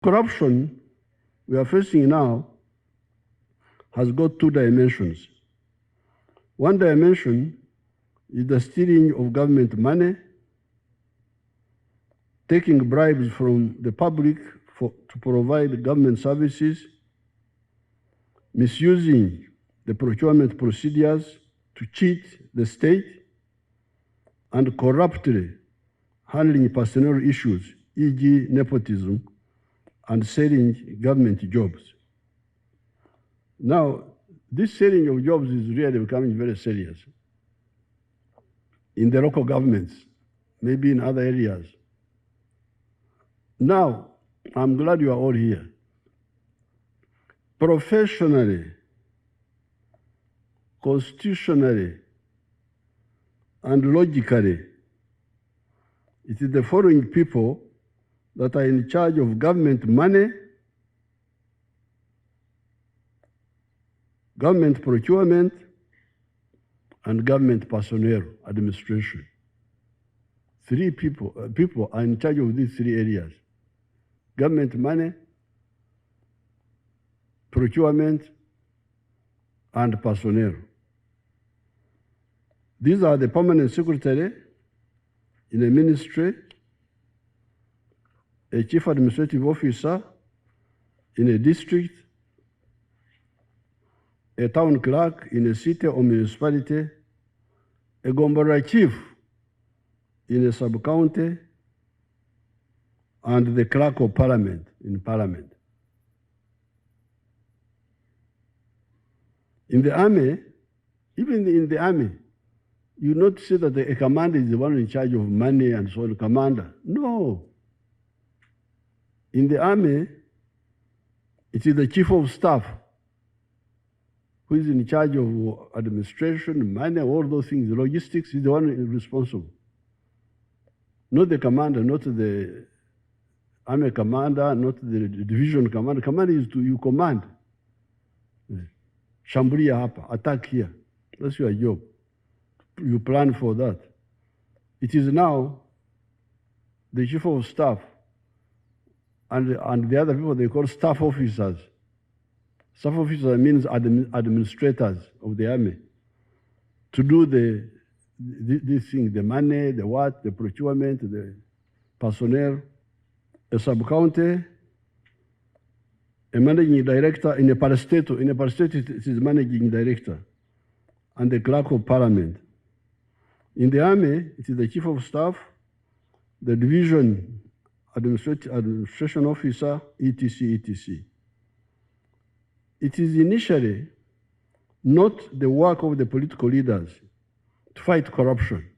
Corruption we are facing now has got two dimensions. One dimension is the stealing of government money, taking bribes from the public to provide government services, misusing the procurement procedures to cheat the state, and corruptly handling personnel issues, e.g. nepotism, and selling government jobs. Now, this selling of jobs is really becoming very serious in the local governments, maybe in other areas. Now, I'm glad you are all here. Professionally, constitutionally, and logically, it is the following people that are in charge of government money, government procurement, and government personnel administration. Three people are in charge of these three areas: government money, procurement, and personnel. These are the permanent secretary in a ministry, a chief administrative officer in a district, a town clerk in a city or municipality, a Gombora chief in a sub-county, and the clerk of parliament in parliament. In the army, even in the army, you not say that a commander is the one in charge of money and so on, commander. No. In the army, it is the chief of staff who is in charge of administration, money, all those things, logistics, is the one responsible. Not the commander, not the army commander, not the division commander. Commander is you command. Shambulia hapa, attack here. That's your job. You plan for that. It is now the chief of staff and the other people they call staff officers. Staff officers means administrators of the army to do these things, the money, the what, the procurement, the personnel, a sub-county, a managing director in a parastatal. In a parastatal, it is managing director, and the clerk of parliament. In the army, it is the chief of staff, the division administration officer, etc., etc. It is initially not the work of the political leaders to fight corruption.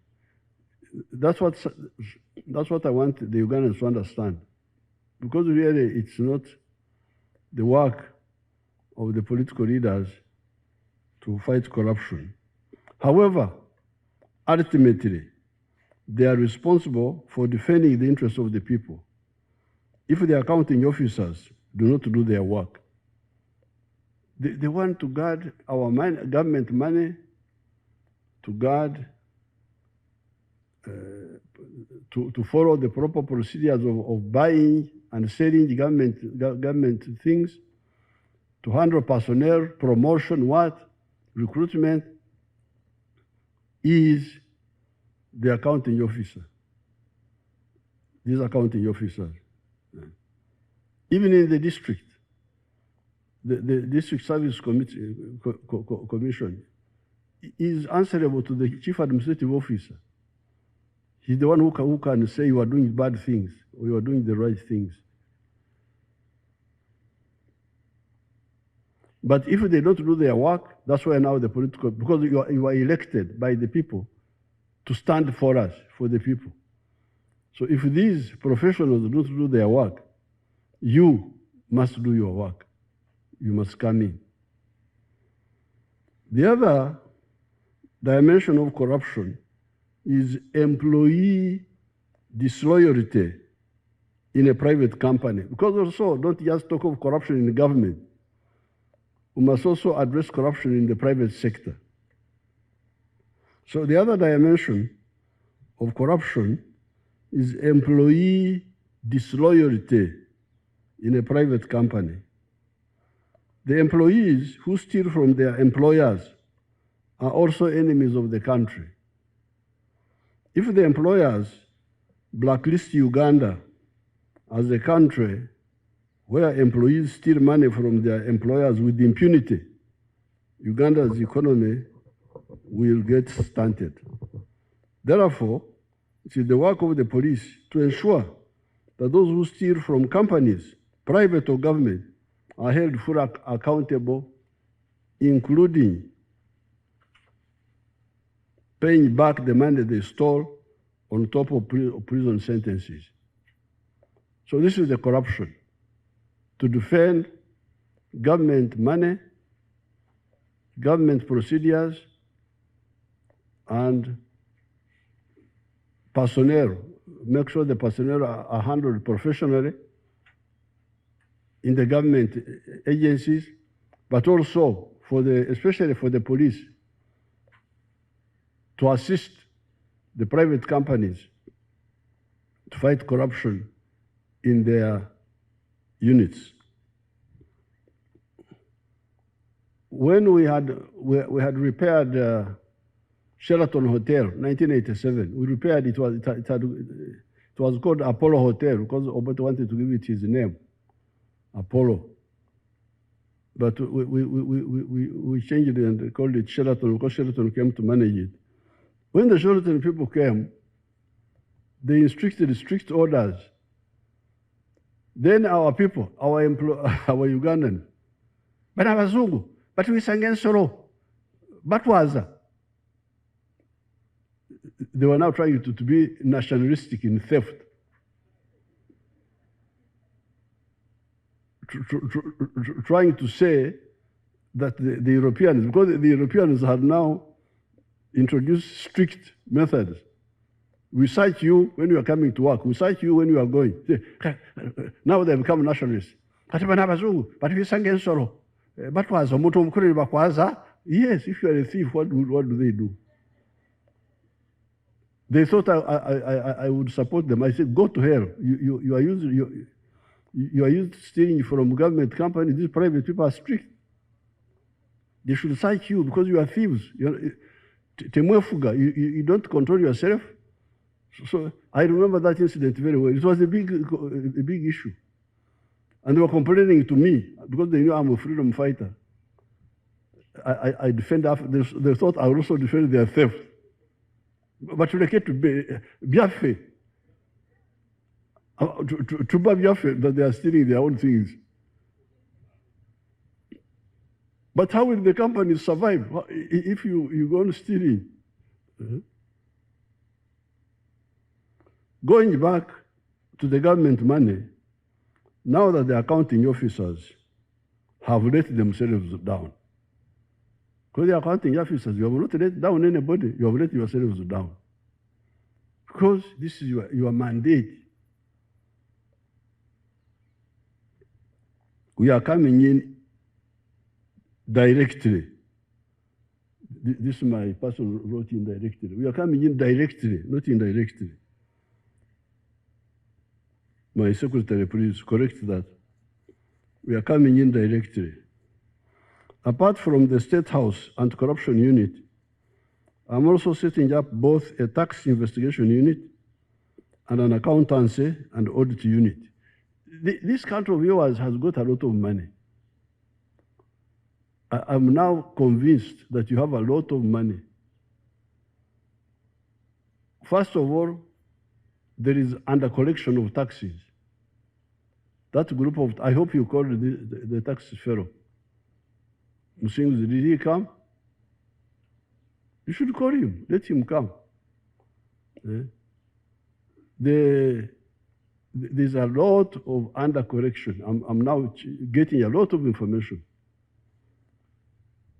That's what I want the Ugandans to understand. Because really it's not the work of the political leaders to fight corruption. However, ultimately, they are responsible for defending the interests of the people. If the accounting officers do not do their work, they want to guard our government money, to guard, to follow the proper procedures of buying and selling the government things, to handle personnel, promotion, recruitment, is the accounting officer. These accounting officers. Even in the district, the district service commission is answerable to the chief administrative officer. He's the one who can say you are doing bad things or you are doing the right things. But if they don't do their work, that's why now the political, because you are elected by the people to stand for us, for the people. So if these professionals don't do their work, you must do your work. You must come in. The other dimension of corruption is employee disloyalty in a private company. Because also, don't just talk of corruption in the government. We must also address corruption in the private sector. So the other dimension of corruption is employee disloyalty in a private company. The employees who steal from their employers are also enemies of the country. If the employers blacklist Uganda as a country where employees steal money from their employers with impunity, Uganda's economy will get stunted. Therefore, it is the work of the police to ensure that those who steal from companies, private or government, are held fully accountable, including paying back the money they stole on top of prison sentences. So this is the corruption. To defend government money, government procedures, and personnel, make sure the personnel are handled professionally in the government agencies, but also especially for the police, to assist the private companies to fight corruption in their units. When we had repaired Sheraton Hotel, 1987, we repaired it. It was called Apollo Hotel because Obote wanted to give it his name, Apollo. But we changed it and called it Sheraton because Sheraton came to manage it. When the Sheraton people came, they instructed strict orders. Then our people, our Ugandan, but abazungu, but we sang solo, but was they were now trying to be nationalistic in theft. Trying to say that the Europeans, because the Europeans have now introduced strict methods. We cite you when you are coming to work. We cite you when you are going. Now they become nationalists. But we sang solo. But was yes, if you are a thief, what do they do? They thought I would support them. I said, go to hell. You are used stealing from government companies. These private people are strict. They should cite you because you are thieves. You don't control yourself. So I remember that incident very well. It was a big issue. And they were complaining to me because they knew I'm a freedom fighter. I defend Africa. They thought I would also defend their theft. But they get to be biaffe. To biaffe that they are stealing their own things. But how will the companies survive if you go on stealing? Going back to the government money, now that the accounting officers have let themselves down. Because the accounting officers, you have not let down anybody, you have let yourselves down. Because this is your mandate. We are coming in directly. This is my person wrote in directly. We are coming in directly, not indirectly. My secretary, please correct that. We are coming in directly. Apart from the State House Anti-Corruption Unit, I'm also setting up both a tax investigation unit and an accountancy and audit unit. This country of yours has got a lot of money. I'm now convinced that you have a lot of money. First of all, there is under collection of taxes. That group of, I hope you called the tax fellow. Museveni, did he come? You should call him, let him come. There's a lot of under correction. I'm now getting a lot of information.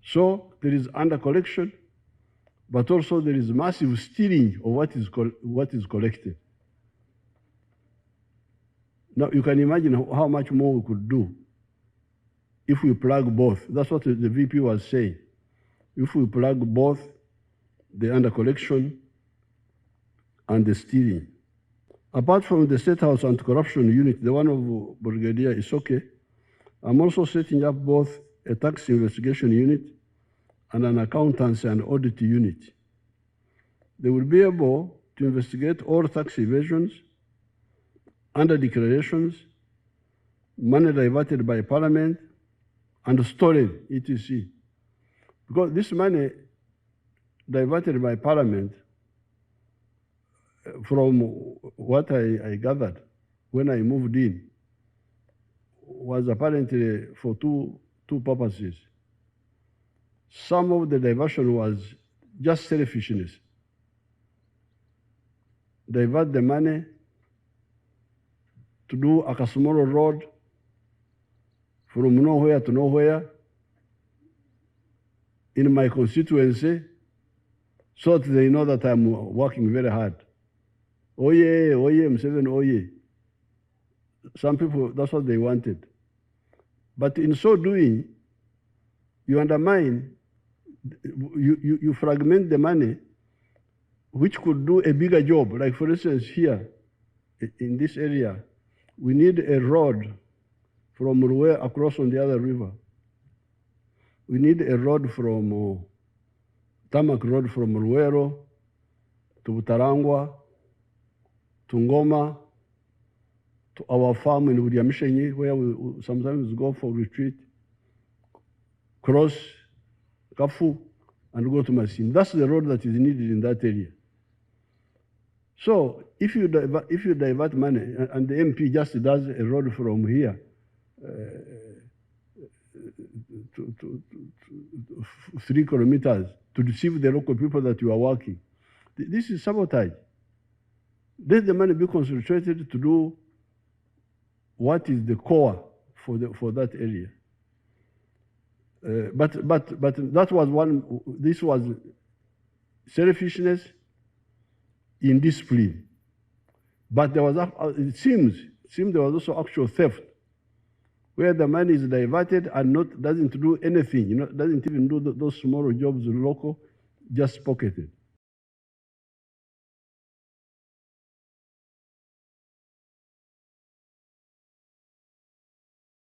So there is under collection, but also there is massive stealing of what is collected. Now you can imagine how much more we could do if we plug both. That's what the VP was saying. If we plug both the under collection and the stealing. Apart from the State House Anti-Corruption Unit, the one of Brigadier Isoke, I'm also setting up both a tax investigation unit and an accountancy and audit unit. They will be able to investigate all tax evasions, under declarations, money diverted by Parliament, and stolen, etc. Because this money diverted by Parliament, from what I gathered when I moved in, was apparently for two purposes. Some of the diversion was just selfishness. Divert the money to do a Kasumoro road from nowhere to nowhere in my constituency, so that they know that I'm working very hard. Oye, Museveni, oye. Some people, that's what they wanted. But in so doing, you undermine, you fragment the money, which could do a bigger job. Like, for instance, here, in this area, we need a road from Ruwe across on the other river. We need a road from, tarmac road from Ruwero to Butarangwa, to Ngoma, to our farm in Udiamishenyi, where we sometimes go for retreat, cross Kafu, and go to Masin. That's the road that is needed in that area. So if you divert money, and the MP just does a road from here to 3 kilometers to deceive the local people that you are working, this is sabotage. Let the money be concentrated to do what is the core for that area. But that was one. This was selfishness in discipline. But there was, it seems there was also actual theft, where the money is diverted and doesn't do anything. Doesn't even do those small jobs local, just pocketed.